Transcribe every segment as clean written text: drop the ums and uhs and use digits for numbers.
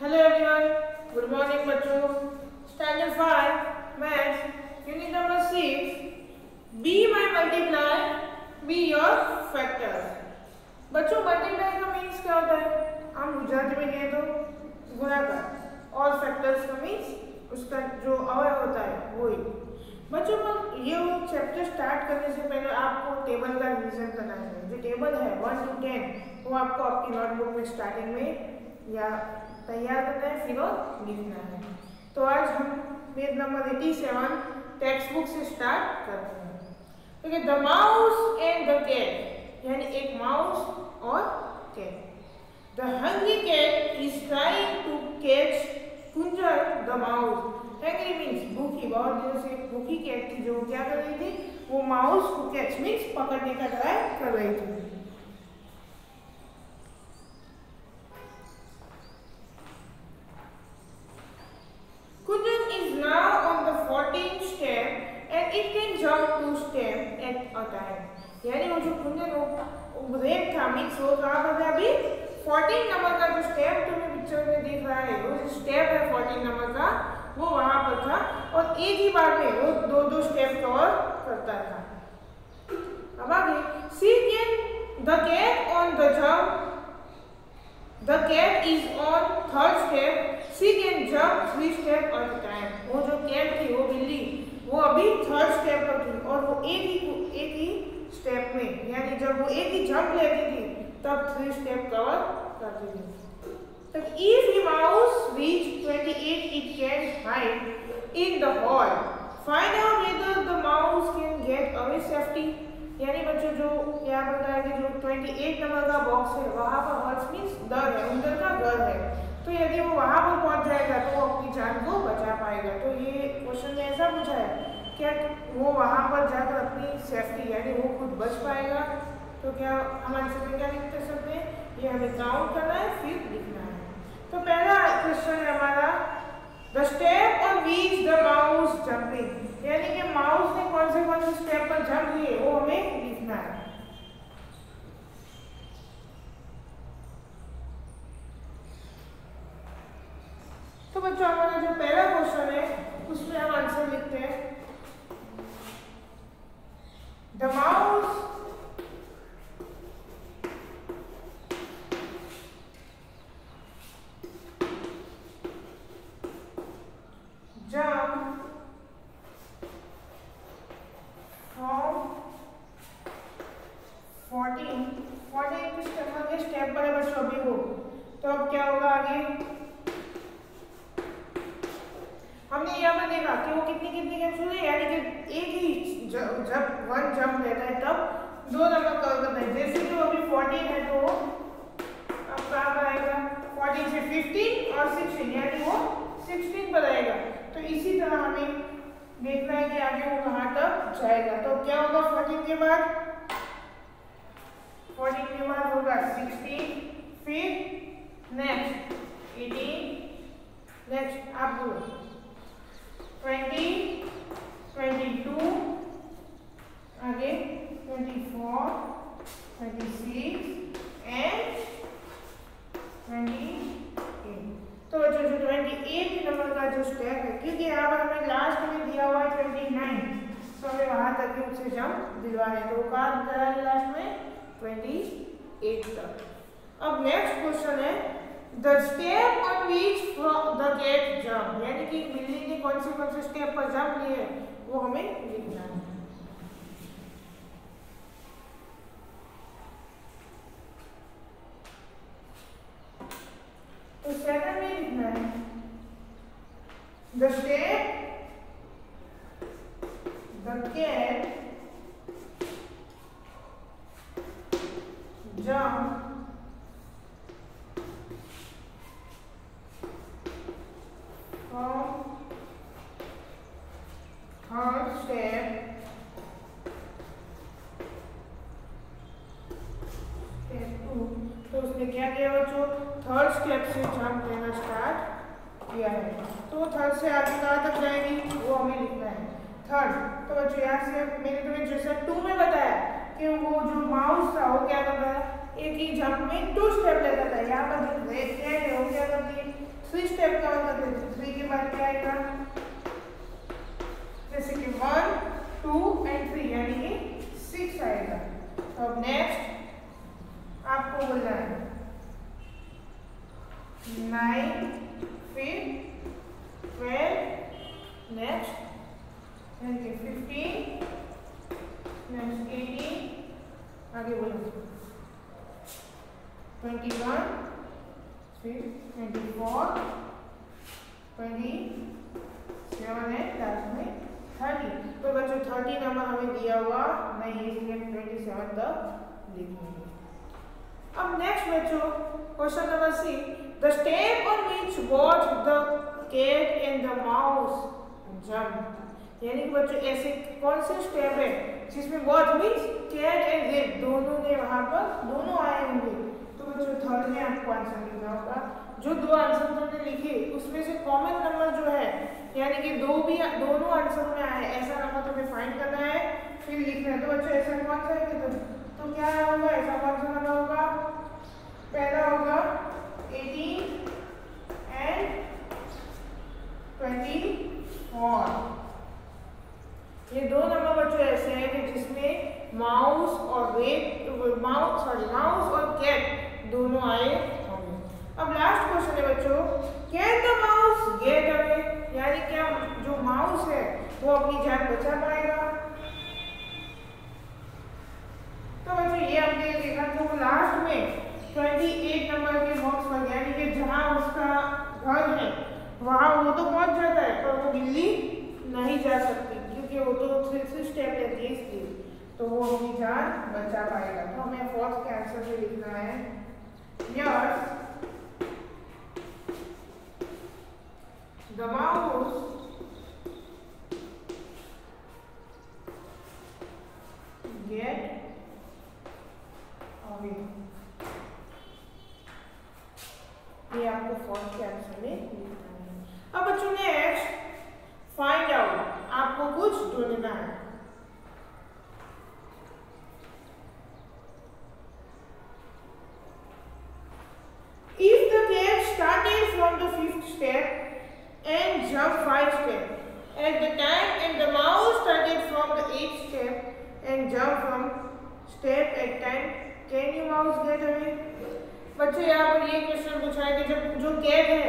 Hello everyone, good morning बच्चों। Standard 5 maths unit number 6, be my multiply be your factor. बच्चों multiply का means क्या होता है? हम गुजराती में कहें तो गुणा कर, और फैक्टर्स का मीन्स उसका जो अवयव होता है वही। बच्चों पर ये चैप्टर स्टार्ट करने से पहले आपको टेबल का रिवीजन करना है। जो टेबल है 1 to 10 वो आपको आपकी नोटबुक में स्टार्टिंग में या तैयार करना है, फिर और लिखना है। तो आज हम पेज नंबर 87 टेक्स्ट बुक से स्टार्ट करते हैं। देखिए, the mouse and the cat, यानी एक माउस और cat. The hungry cat is trying to catch कुंजर द माउस। हंग्री मीन्स भूखी, बहुत देर से भूखी कैट थी जो क्या कर रही थी, वो माउस को कैच मीन्स पकड़ने का ट्राई कर रही थी। It can jump 2 steps at a time. यानी वो जो कुंजन रेड था मीन्स वो कहाँ पर था अभी 14 नंबर का जो स्टेप तुम्हें पिक्चर में दिख रहा है, वो जो स्टेप है 14 नंबर का वो वहाँ पर था, और एक ही बार में वो दो स्टेप कवर करता था। अब आगे, she can the cat on the jump, the cat is on third step, she can jump 3 step at a time. वो जो कैट थी, वो बिल्ली, वो अभी थर्ड स्टेप पर थी और वो एक ही स्टेप में, यानी जब वो एक ही जंप लेती थी तब 3 स्टेप कवर करती थी। तब if the mouse reach 28 it can hide in the hall, find out whether the mouse can get away safety. यानी बच्चों जो यहाँ पर है कि जो 28 नंबर का बॉक्स है वहाँ पर हॉल्स मीन्स दर है, अंदर का घर है, तो यदि वो वहाँ पर पहुँच जाएगा तो वो अपनी जान को बचा पाएगा। तो ये क्वेश्चन में ऐसा पूछा है क्या वो वहाँ पर जाकर अपनी सेफ्टी यानी वो खुद बच पाएगा। तो क्या हम आंसर में क्या लिख सकते हैं, ये हमें काउंट करना है फिर लिखना है। तो पहला क्वेश्चन है हमारा, the step on which the mouse jumping, यानी कि माउस ने कौन से स्टेप पर जंप लिए वो हमें लिखना है। तो बच्चों हमारा जो पहला क्वेश्चन है उसमें हम आंसर लिखते हैं, the mouse jump from 14 step पर है बच्चों अभी वो। तो अब क्या होगा आगे, हमने यहाँ पर देखा कि वो कितनी कैप्सूल है, यानी कि एक ही जब 1 जंप लेता है तब 2 नंबर कवर करता है। जैसे कि वो अभी 14 है तो अब कहाँ पर आएगा, 14 से 15 और 16, यानी वो 16 पर आएगा। तो इसी तरह हमें देखना है कि आगे वो कहाँ तक जाएगा। तो क्या होगा 14 के बाद, 14 के बाद होगा 16, फिर नेक्स्ट 18, नेक्स्ट आप बोलो 20, 22, आगे 24, 26 एंड 28। तो जो 28 नंबर का जो स्टेप है, क्योंकि यहाँ पर हमें लास्ट में दिया हुआ है 29, तो हमें वहाँ तक ही उससे जंप दिलवाना है। तो कहाँ कराएंगे लास्ट में 28 तक। अब नेक्स्ट क्वेश्चन है, the step on which the cat jump, यानी कि बिल्ली ने कौन से स्टेप पर जंप लिए वो हमें लिखना है। तो सेकंड में लिखना है, the step the cat jump from third step to, तो उसने क्या किया बच्चों, थर्ड स्टेप से जंप लेना स्टार्ट किया है। तो थर्ड से आगे कहाँ तक जाएगी वो हमें लिखना है, थर्ड। तो बच्चों यहाँ से मैंने तुम्हें जैसा 2 में बताया कि वो जो माउस था वो क्या करता है, एक ही जंप में 2 स्टेप लेता था। यहाँ पर जो रेड है वो क्या करती है, स्टेप कवर करते हैं। 3 के बाद क्या आएगा, जैसे कि 1 2 एंड 3 यानी कि 6 आएगा। अब नेक्स्ट आपको बोलना है 9 फिर 12 नेक्स्ट यानी कि 15 नेक्स्ट 18 आगे बोलो 21 फिर 24 27 है लास्ट में 30। तो बच्चों 30 नंबर हमें दिया हुआ नहीं, इसलिए 27 तक लिखेंगे। अब नेक्स्ट बच्चों question number 6, the step on which both the cat and the mouse jump. यानी कि बच्चों ऐसे कौन से स्टेप है जिसमें both means cat and rat दोनों ने वहां पर दोनों आए होंगे। तो बच्चों थर्ड में आपको आंसर लिखना होगा। जो दो आंसर तुमने लिखे उसमें से कॉमन नंबर जो है यानी कि दोनों आंसर में आए ऐसा नंबर तुम्हें फाइंड करना है, फिर लिखना है। तो बच्चों ऐसा कौन सा है तो क्या होगा, ऐसा कौन सा नंबर होगा, पहला होगा 18 एंड 24। ये दो नंबर बच्चों ऐसे हैं कि जिसमें माउस और कैट दोनों आए होंगे। अब लास्ट क्वेश्चन है बच्चों, can the mouse get away, यानी क्या जो माउस है वो अपनी जान बचा पाएगा। तो बच्चों ये हमने देखा तो लास्ट में 28 नंबर के बॉक्स पर यानी कि जहां उसका घर है वहां वो तो पहुंच जाता है पर वो बिल्ली नहीं जा सकती क्योंकि वो तो 3 स्टेप लेती है, इसलिए तो वो अपनी जान बचा पाएगा। तो हमें फोर्थ के आंसर में लिखना है yes the mouse get away. ये आपको फोर्थ के आंसर में लिखना है। अब बच्चों नेक्स्ट फाइंड आउट, आपको कुछ ढूंढना है। If the cat started from the 5th step and jumped 5 steps at the time and the mouse started from the 8th step and jumped from step at time, can you mouse get away? बच्चों यहाँ पर ये question पूछा है कि जब जो cat है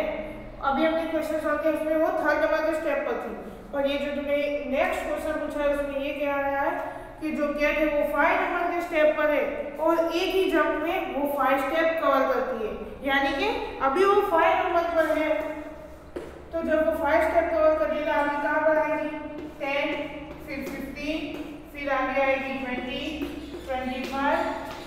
अभी हमने क्वेश्चन सॉल्व किया उसमें वो 3rd नंबर के स्टेप पर थी, और ये जो तुम्हें नेक्स्ट क्वेश्चन पूछा है उसमें ये कह रहा है कि जो कैट है वो 5 नंबर के स्टेप पर है और एक ही जंप में वो 5 स्टेप कवर करती है, यानी कि अभी वो 5 नंबर पर है। तो जब वो 5 स्टेप कवर करेगा अभी कहाँ पर आएगी 10 फिर 15 फिर आगे आएगी 20 25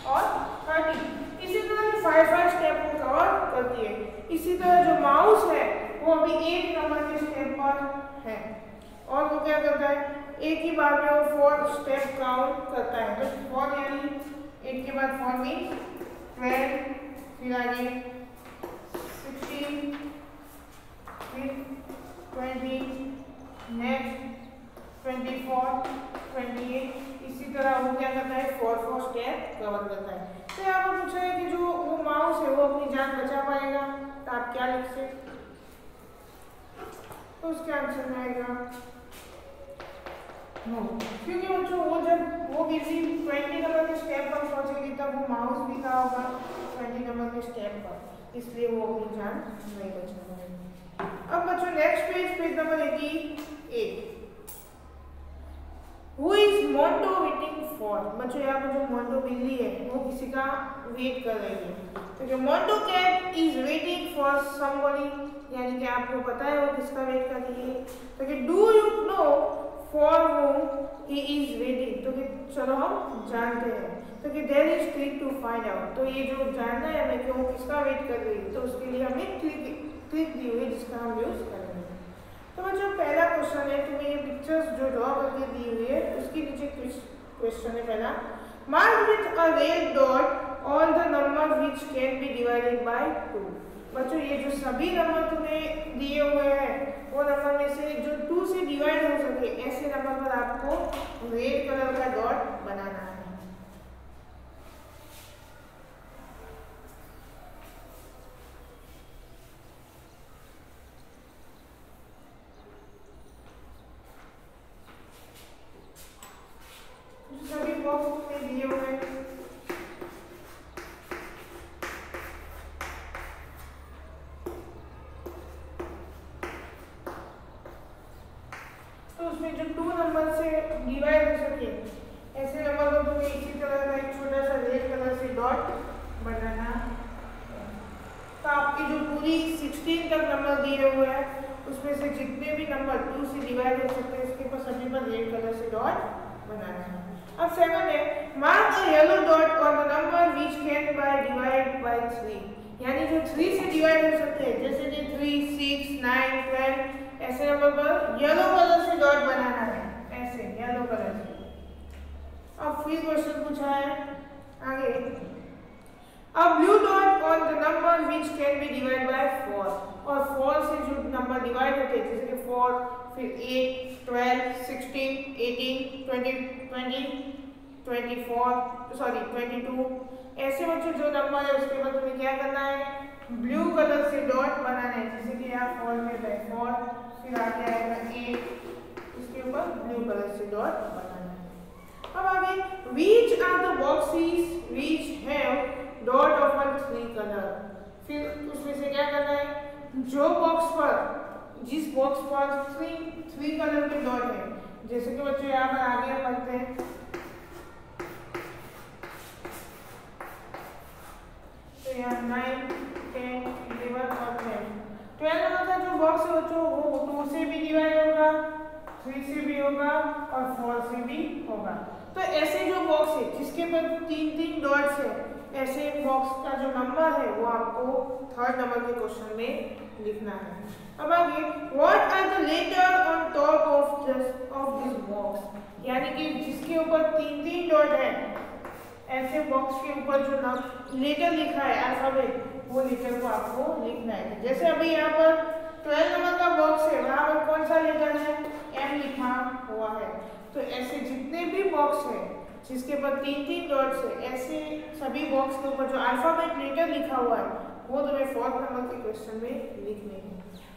और 30। इसी तरह 5 स्टेप को कवर करती है। इसी तरह जो माउस है वो अभी 1 नंबर के स्टेप पर है और वो क्या करता है एक ही बार में वो 4 स्टेप काउंट करता है। तो 4 यानी 1 के बाद 4 मीन 12 फिर आगे 16 फिर 20 नेक्स्ट 24 28। इसी तरह वो क्या करता है 4 स्टेप कवर करता है। तो यहाँ पर पूछा है कि जो वो माउस है वो अपनी जान बचा पाएगा, तो आप क्या लिख सकते, तो उसके आंसर में आएगा नो, क्योंकि बच्चों वो जब वो किसी 20 नंबर के स्टेप पर पहुंचेगी तब वो माउस भी कहाँ होगा 20 नंबर के स्टेप पर, इसलिए वो अपनी जान नहीं बचा पाएगी। अब बच्चों next page number 88, Who is Monto waiting for? बच्चों यहाँ पर जो मोंटो बिल्ली है वो किसी का वेट कर रही है। तो जो मोंटो cat is waiting for somebody, यानी कि आपको पता है वो किसका वेट कर रही है। तो कि do you know for whom he is waiting? तो कि चलो हम जानते हैं। तो कि there is trick to find out। तो ये जो जानना है हमें कि वो किसका वेट कर रही है, तो उसके लिए हमें ट्रिक दी हुई है जिसका हम यूज कर रहे हैं। तो बच्चों पहला क्वेश्चन है, तुम्हें ये पिक्चर्स जो ड्रॉ करके दी हुई है उसके नीचे क्वेश्चन है पहला, mark with a red dot all the number which can be divided by 2। बच्चों ये जो सभी नंबर तुम्हें दिए हुए हैं वो नंबर में से जो 2 से डिवाइड हो सके ऐसे नंबर पर आपको रेड कलर का डॉट बनाना है। तो उसमें जो 2 नंबर से डिवाइड हो सके ऐसे नंबर को तुम्हें इसी तरह का एक छोटा सा रेड कलर से डॉट बनाना है। तो आपकी जो पूरी 16 तक नंबर दिए हुए हैं उसमें से जितने भी नंबर 2 से डिवाइड हो सकते हैं उसके ऊपर सभी पर रेड कलर से डॉट बनाना है। अब सेकंड है mark the yellow dot on the number which can by divide by 3, यानी जो 3 से डिवाइड हो सकते हैं जैसे कि 3, 6, 9, 12 ऐसे नंबर पर येलो कलर से डॉट बनाना है, ऐसे येलो कलर से। अब फिर क्वेश्चन पूछा है आगे, a blue dot on the number which can be divided by 4, और 4 से जो नंबर डिवाइड होते हैं जैसे कि 4 फिर 8, 12, 16, 18, 20, 22 ऐसे बच्चों जो नंबर है उसके बाद तुम्हें क्या करना है ब्लू कलर से डॉट बनाना है, जैसे कि यहाँ 4 में है 4 फिर आगे आएगा 8 उसके ऊपर ब्लू कलर से डॉट बनाना है। अब आगे which are the boxes which have dot of 3 colour, फिर उसमें से क्या करना है जो बॉक्स पर जिस बॉक्स पर 3 कलर के डॉट है, जैसे कि बच्चों यहाँ पर आगे हम पढ़ते हैं तो यहाँ 9, 10, 11 और 12 नंबर का जो बॉक्स है बच्चों वो 2 से भी डिवाइड होगा, 3 से भी होगा और 4 से भी होगा। तो ऐसे जो बॉक्स है जिसके पर 3 डॉट्स है ऐसे बॉक्स का जो नंबर है वो आपको 3rd नंबर के क्वेश्चन में लिखना है। अब आगे what are the letter on top of this box, यानी कि जिसके ऊपर 3 डॉट है ऐसे बॉक्स के ऊपर जो लेटर लिखा है अल्फाबेट वो लेटर को आपको लिखना है। जैसे अभी यहाँ पर 12 नंबर का बॉक्स है वहाँ पर कौन सा लेटर है एम लिखा हुआ है, तो ऐसे जितने भी बॉक्स है जिसके ऊपर 3 डॉट्स है ऐसे सभी बॉक्स के ऊपर जो अल्फाबेट लेटर लिखा हुआ है वो तुम्हें 4th नंबर के क्वेश्चन में लिखने हैं।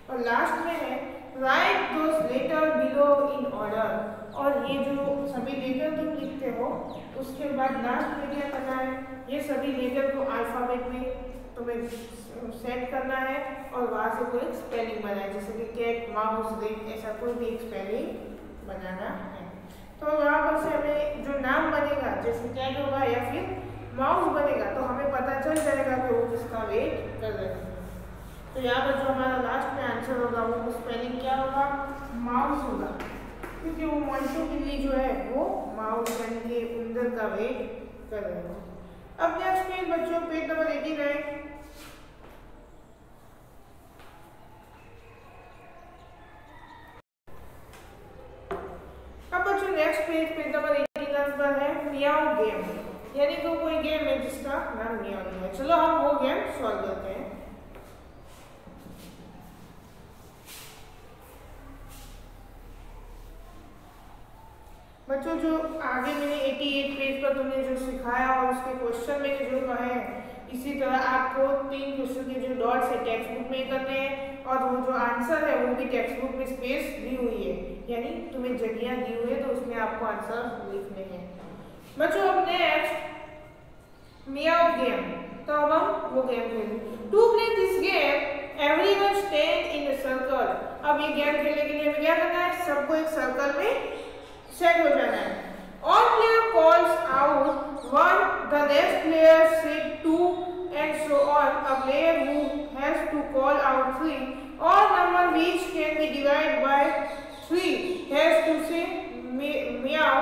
और लास्ट में है write those letter below in order, और ये जो सभी लेटर तुम लिखते हो उसके बाद लास्ट में क्या करना है ये सभी लेटर को अल्फाबेट में तुम्हें सेट करना है और वहाँ से कोई स्पेलिंग बनाए, जैसे कि कैट, माउस, रेट ऐसा कोई भी एक स्पेलिंग बनाना है। तो यहाँ पर से हमें जो नाम बनेगा जैसे कैट होगा या फिर माउस बनेगा तो हमें पता चल जाएगा कि वो किसका वेट कर रहे हैं। तो यहाँ पर जो हमारा लास्ट में आंसर होगा वो स्पेलिंग क्या होगा माउस होगा, क्योंकि वो मंटू बिल्ली जो है वो माउस यानी कि उंदर का वेट कर रहे हैं। अब नेक्स्ट पेज बच्चों पेज नंबर 89। अब बच्चों नेक्स्ट पेज नंबर 89 पर है मियाओ गेम, यानी कि कोई गेम है जिसका नाम मियाओ गेम है। चलो हम वो गेम सॉल्व करते हैं। बच्चों जो आगे मैंने 88 पेज पर तुमने जो सिखाया और उसके क्वेश्चन मैंने जो कहे हैं इसी तरह आपको 3 क्वेश्चन के जो डॉट्स है टेक्स्ट बुक में करने हैं और वो जो आंसर है वो भी टेक्स्ट बुक में स्पेस दी हुई है, यानी तुम्हें जगह दी हुई है तो उसमें आपको आंसर लिखने हैं। बच्चों अब नेक्स्ट मियाओ गेम, तो अब हम वो गेम खेलेंगे। To play this game everyone stand in a circle. अब ये गेम खेलने के लिए हमें क्या करना है सबको एक सर्कल में सेट हो जाना है। All player calls out 1, the next player said 2 and so on. A player who has to call out 3 or number which can be divided by 3 has to say meow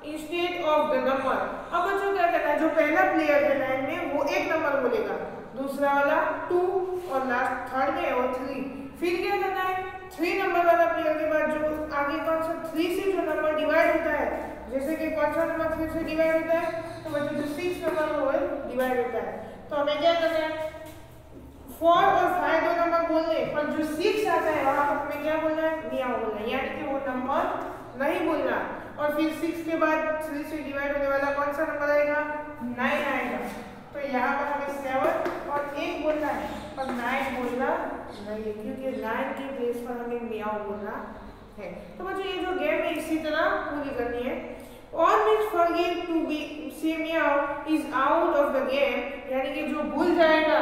instead of the number. अब बच्चों क्या करना है जो पहला player है line में वो एक नंबर बोलेगा, दूसरा वाला 2 और लास्ट थर्ड में और 3। फिर क्या करना है 3 नंबर वाला प्लेयर के बाद जो आगे कौन सा 3 से जो नंबर डिवाइड होता है, जैसे कि कौन सा नंबर 3 से डिवाइड होता है तो बच्चों जो 6 नंबर वो डिवाइड होता है। तो हमें क्या करना है 4 और 5 दो नंबर बोलने पर जो 6 आता है वहाँ पर हमें क्या बोलना है मियाओ बोलना है, यानी कि वो नंबर नहीं बोलना। और फिर 6 के बाद 3 से डिवाइड होने वाला कौन सा नंबर आएगा 9 आएगा, तो यहाँ पर हमें 7 और 1 बोलना है और 9 बोलना नहीं है, क्योंकि 9 के प्लेस पर हमें मियाओ बोलना है। तो बच्चों ये जो गेम है इसी तरह पूरी करनी है। All which forget to be say meow is out of the game, यानी कि जो भूल जाएगा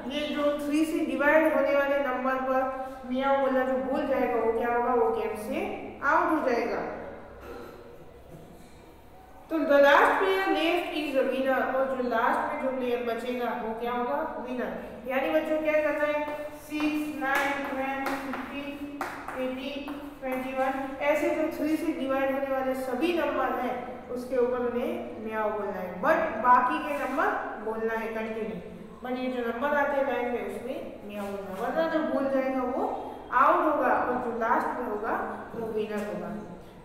ये जो 3 से डिवाइड होने वाले नंबर पर मियाँ बोलना जो भूल जाएगा वो क्या होगा, वो गेम से आउट हो जाएगा। तो the last player left is the winner, और जो लास्ट में जो प्लेयर बचेगा वो क्या होगा, विनर। यानी बच्चों क्या करना है, 6, 9, 10, 15, 18, 21 ऐसे जो 3 से डिवाइड होने वाले सभी नंबर हैं उसके ऊपर उन्हें म्याओ बोलना है, बट बाकी के नंबर बोलना है कंटिन्यू, बट ये जो नंबर आते हैं लाइन में उसमें म्याओ बोलना है, वरना जो भूल जाएगा वो आउट होगा और जो लास्ट में होगा वो विनर होगा।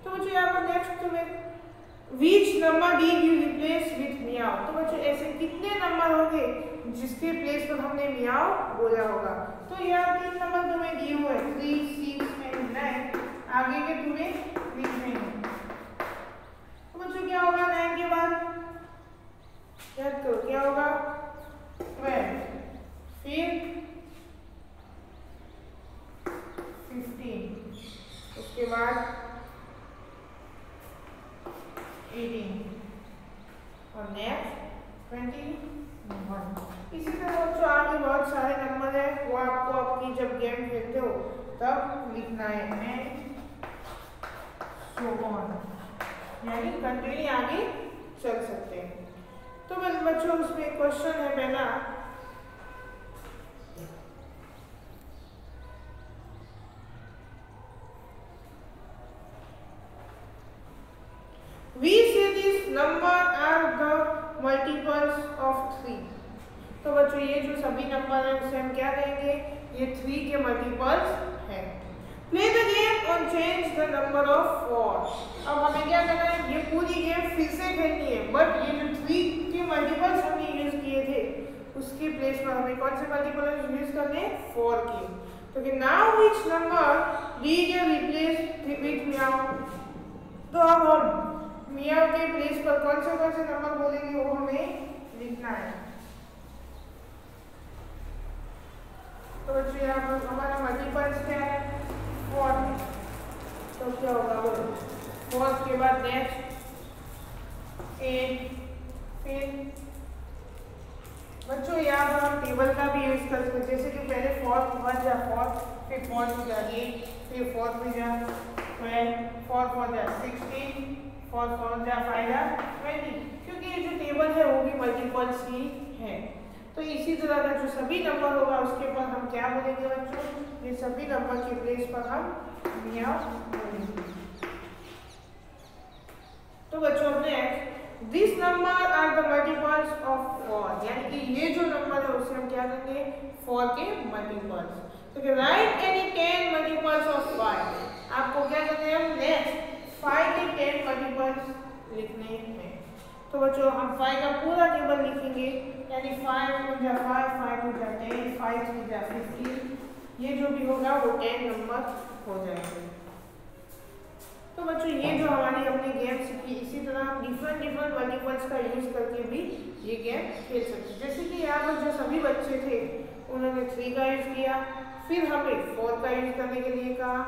तो बच्चों यहाँ पर नेक्स्ट में Which number did you replace with meow? तो बच्चों ऐसे कितने नंबर होंगे जिसके प्लेस पर हमने मियाओ बोला होगा। तो यहाँ 3 नंबर तुम्हें दिए हुए हैं, 3, 6 एंड 9, आगे के तुम्हें लिखने हैं। तो बच्चों क्या होगा 9 के बाद, याद करो क्या होगा, 12, फिर 15, उसके बाद 18 और नेक्स्ट 21। इसी तरह बच्चों आगे बहुत सारे नंबर है, वो आपको अपनी जब गेम खेलते हो तब लिखना है एंड सो ऑन, यानी कंटिन्यू आगे चल सकते हैं। तो बच्चों उसमें क्वेश्चन है पहला, We say this number are the multiples of 3। तो बच्चों ये जो सभी नंबर है उसे हम क्या कहेंगे, ये 3 के मल्टीपल्स हैं। Play the game and change the number of 4। अब हमें क्या करना है, ये पूरी गेम फिर से खेलनी है, बट ये जो 3 के मल्टीपल्स हमने यूज किए थे उसके प्लेस पर हमें कौन से मल्टीपल्स यूज करने हैं, 4 के। तो कि now which number did you replace with meow? तो अब हम मियाओ के प्लेस पर कौन से नंबर बोलेंगे वो हमें लिखना है। तो बच्चों यहाँ पर हमारा मल्टीपल्स क्या है, 4, तो क्या होगा वो 4 के बाद नेक्स्ट 8, फिर बच्चों यहाँ पर हम टेबल का भी यूज कर सकते हैं, जैसे कि पहले 4 1 जा 4, फिर 4 2 जा 8, फिर 4 3 जा 12, 4 4 जा 16, 4 4 जा 5 जा 20, क्योंकि ये जो टेबल है वो भी मल्टीपल्स ही है। तो इसी तरह का जो सभी नंबर होगा उसके पर हम क्या बोलेंगे बच्चों, ये सभी नंबर के प्लेस पर हम मियाओ बोलेंगे। तो बच्चों next, this number are the multiples of 4, यानी कि ये जो नंबर है उसे हम क्या करेंगे, 4 के मल्टीपल्स। तो राइट एनी 10 मल्टीपल्स ऑफ 5, आपको क्या करना है, हम नेक्स्ट 5 के 10 मल्टीपल्स लिखने हैं। तो बच्चों हम 5 का पूरा टेबल लिखेंगे, यानी 5 1 जा 5, 5 2 जा 10, 5 3 जा 15, ये जो भी होगा वो 10 नंबर हो जाएंगे। तो बच्चों ये जो हमारी अपनी गेम सीखी, इसी तरह हम डिफरेंट मल्टीपल्स का यूज करके भी ये गेम खेल सकते हैं। जैसे कि यहाँ पर जो सभी बच्चे थे उन्होंने 3 का यूज किया, फिर हमें 4 का यूज करने के लिए कहा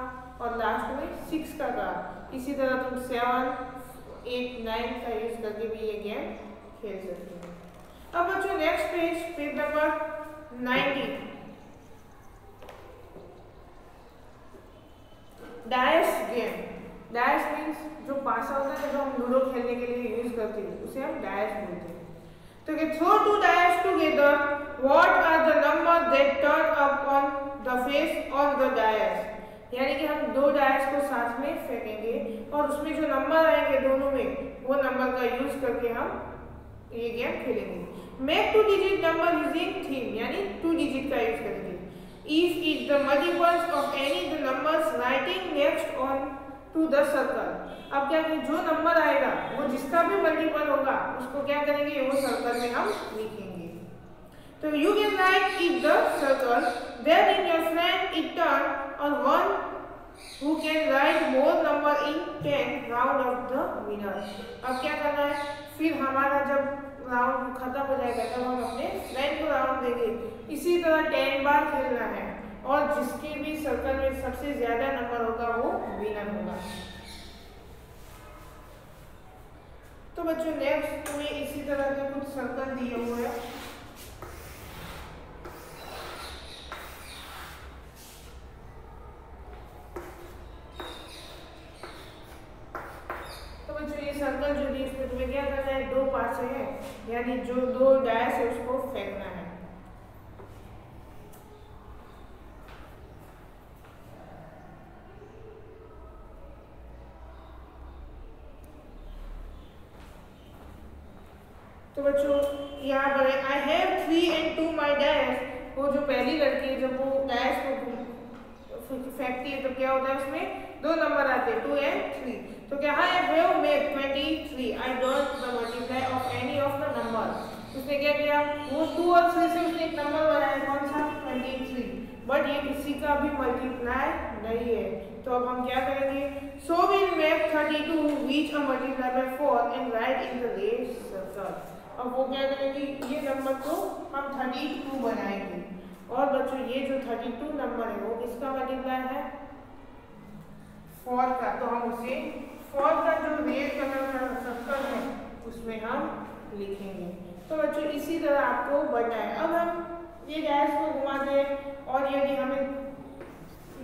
और लास्ट में 6 का कहा। इसी तरह तुम 7 8 9 का यूज करके भी ये गेम खेल सकते हो। अब बच्चों next page number 90, dice game. Dice means जो पासा होता है जो हम लूडो खेलने के लिए यूज करते हैं उसे हम डायस बोलते हैं। तो कि throw 2 dice together, what are the number that turn up on the face of the dice, यानी कि हम 2 डायस को साथ में फेंकेंगे और उसमें जो नंबर आएंगे दोनों में वो नंबर का यूज करके हम ये गेम खेलेंगे। Make 2 digit number using them, यानी 2 डिजिट का यूज करेंगे। If is the multiples of any the numbers writing next on to the circle. अब क्या करें, जो नंबर आएगा वो जिसका भी मल्टीपल होगा उसको क्या करेंगे, वो सर्कल में हम लिखेंगे। तो you can write if the circle, then in your friend it turn और one who can write more number in 10 round of the winner। अब क्या करना है, फिर हमारा जब राउंड खत्म हो जाएगा तब हम अपने फ्रेंड को राउंड देंगे। इसी तरह 10 बार खेलना है और जिसके भी सर्कल में सबसे ज्यादा नंबर होगा वो विनर होगा। तो बच्चों नेक्स्ट तुम्हें इसी तरह के कुछ सर्कल दिए हुए हैं, से है, यानी जो 2 डैश है उसको फेंकना है। तो बच्चों यहाँ पर I have 3 and 2 my dash, वो जो पहली लड़की है जब वो डैश को फेंकती है तो क्या होता है उसमें 2 नंबर आते हैं 2 and 3। तो क्या I have made 23, I don't the multiply of any of the number. उसने क्या किया, वो 2 और 3 से उसने एक नंबर बनाया, कौन सा 23, बट ये किसी का भी मल्टीप्लाई नहीं है। तो अब हम क्या करेंगे, so will make 32 which a multiply by 4 and write in the race circle. अब वो क्या करेंगे, ये नंबर को हम 32 बनाएंगे, और बच्चों ये जो 32 नंबर है वो किसका मल्टीप्लाई है 4 का। तो हम उसे 4 का जो रेड कलर का सर्कल है उसमें हम लिखेंगे। तो बच्चों इसी तरह आपको बताएं। अब हम ये डैश को घुमा दें और यदि हमें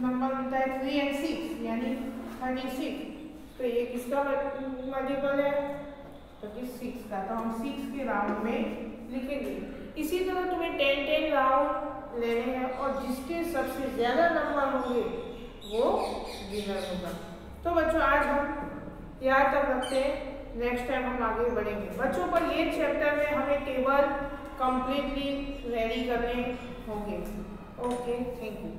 नंबर मिलता है 3 and 6 यानी 36, तो ये किसका मल्टीपल है 36 का, तो हम 6 के राउंड में लिखेंगे। इसी तरह तुम्हें 10 राउंड लेने हैं और जिसके सबसे ज्यादा नंबर होंगे वो विनर होगा। तो बच्चों आज हम यहाँ तक रखते हैं, नेक्स्ट टाइम हम आगे बढ़ेंगे। बच्चों पर ये चैप्टर में हमें टेबल कंप्लीटली रेडी करने होंगे। Okay, thank you.